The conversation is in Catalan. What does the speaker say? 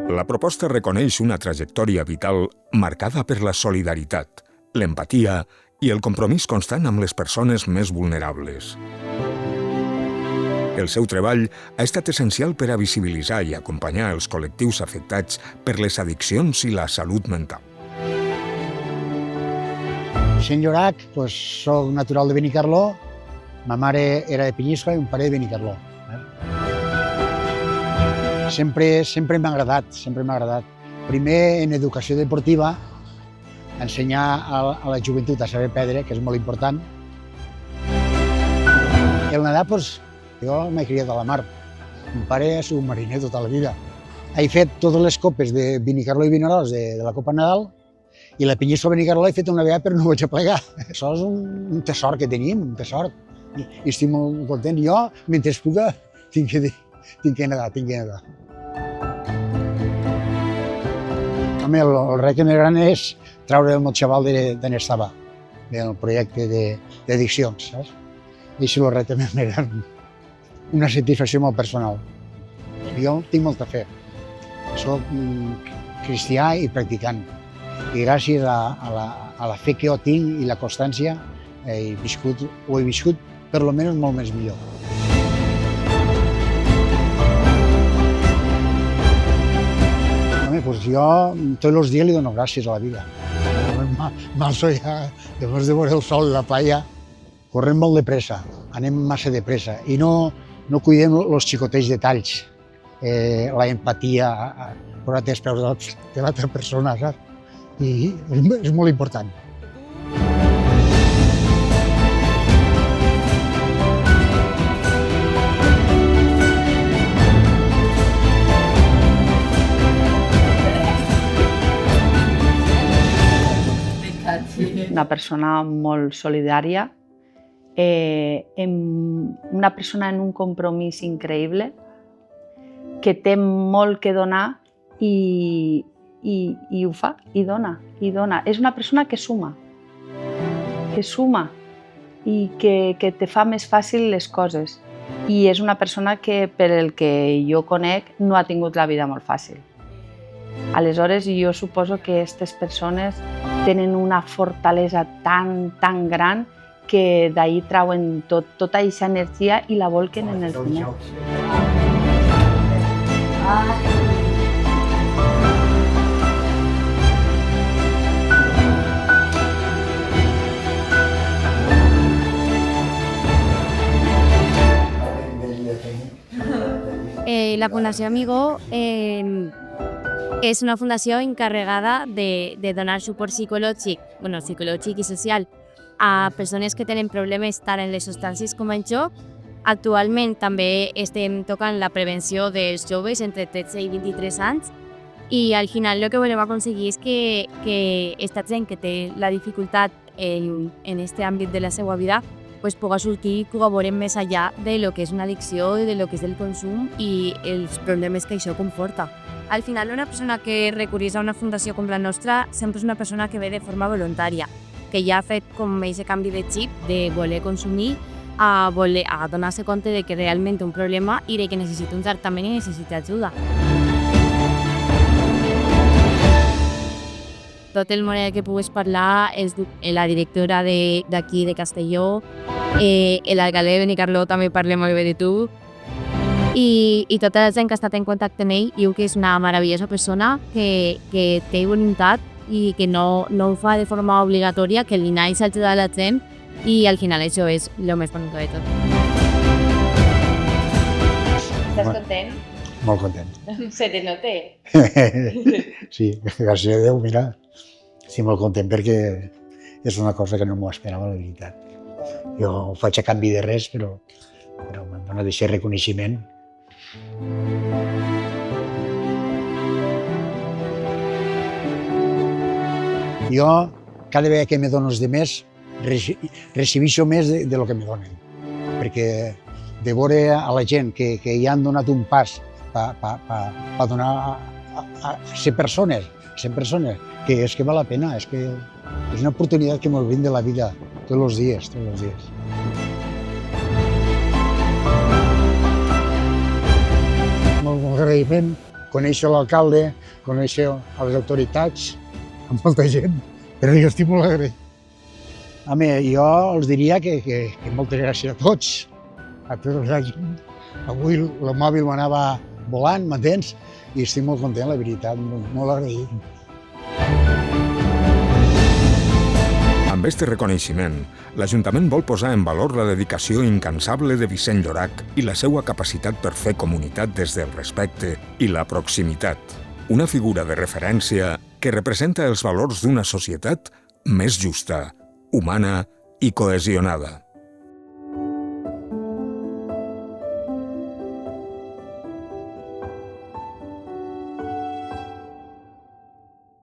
La proposta reconeix una trajectòria vital marcada per la solidaritat, l'empatia i el compromís constant amb les persones més vulnerables. El seu treball ha estat essencial per a visibilitzar i acompanyar els col·lectius afectats per les addiccions i la salut mental. Sent Llorac, soc natural de Benicarló, ma mare era de Penyíscola i un pare de Benicarló. Sempre m'ha agradat, Primer, en educació deportiva, ensenyar a la joventut a saber perdre, que és molt important. El nedar, jo m'he criat a la mar. Mon pare ha sigut mariner tota la vida. He fet totes les copes de Benicarló i Vinaròs de la Copa Nadal i la Penyíscola Benicarló he fet una vegada però no vaig a plegar. Això és un tesor que tenim, un tesor. I estic molt content. Jo, mentre puga, tinc que nedar. Home, el repte més gran és treure el meu xaval d'on estava, del projecte d'addiccions, saps? I això és el repte més gran. Una satisfacció molt personal. Jo tinc molta fe. Soc cristià i practicant. I gràcies a la fe que jo tinc i la constància ho he viscut per almenys molt més millor. Home, jo tots els dies li dono gràcies a la vida. M'alço ja, després de veure el sol a la playa, correm molt de pressa, anem massa de pressa i no cuidem els xicotets detalls, la empatia, posar-te als peus de l'altra persona, saps? I és molt important. Una persona molt solidària, una persona en un compromís increïble, que té molt que donar i ho fa, i dona. És una persona que suma i que te fa més fàcil les coses. I és una persona que, per el que jo conec, no ha tingut la vida molt fàcil. Aleshores, jo suposo que aquestes persones tenen una fortalesa tan gran que d'ahir trauen tota aquesta energia i la volquen en els diners. La Fundació Amigó és una fundació encarregada de donar suport psicològic i social a persones que tenen problemes tant en les substàncies com en joc. Actualment també estem tocant la prevenció dels joves entre 13 i 23 anys i al final el que volem aconseguir és que aquesta gent que té la dificultat en aquest àmbit de la seva vida puga sortir i col·laborar més enllà de lo que és una addicció i de lo que és el consum i els problemes que això comporta. Al final, una persona que recorreix a una fundació com la nostra sempre és una persona que ve de forma voluntària, que ja ha fet com aquest canvi de xip de voler consumir a donar-se compte de que realment té un problema i de que necessita un tractament i necessita ajuda. Tot el moneda que pugues parlar és la directora d'aquí de Castelló, l'alcalde de Benicarló també parla molt bé de tu i tota la gent que ha estat en contacte amb ell diu que és una meravellosa persona que té voluntat i que no ho fa de forma obligatòria, que li naix ajudar a la gent i al final això és el més bonic de tot. Estàs content? Molt content. Se te nota. Sí, gràcies a Déu, mira. Estic molt content perquè és una cosa que no m'ho esperava, la veritat. Jo ho faig a canvi de res, però em dona d'aquest reconeixement. Jo, cada vegada que me dono els demés, recibeixo més de lo que me donen. Perquè de veure a la gent que ja han donat un pas per donar a ser persones, que és que val la pena, és que és una oportunitat que ens brinda la vida tots els dies, Molt agraïment conèixer l'alcalde, conèixer les autoritats, amb molta gent, però jo estic molt agraït. Home, jo els diria que moltes gràcies a tots, a tota la gent. Avui el mòbil m'anava volant, m'entens? I estic molt content, la veritat, molt agraït. Amb este reconeixement, l'Ajuntament vol posar en valor la dedicació incansable de Vicent Llorach i la seva capacitat per fer comunitat des del respecte i la proximitat. Una figura de referència que representa els valors d'una societat més justa, humana i cohesionada.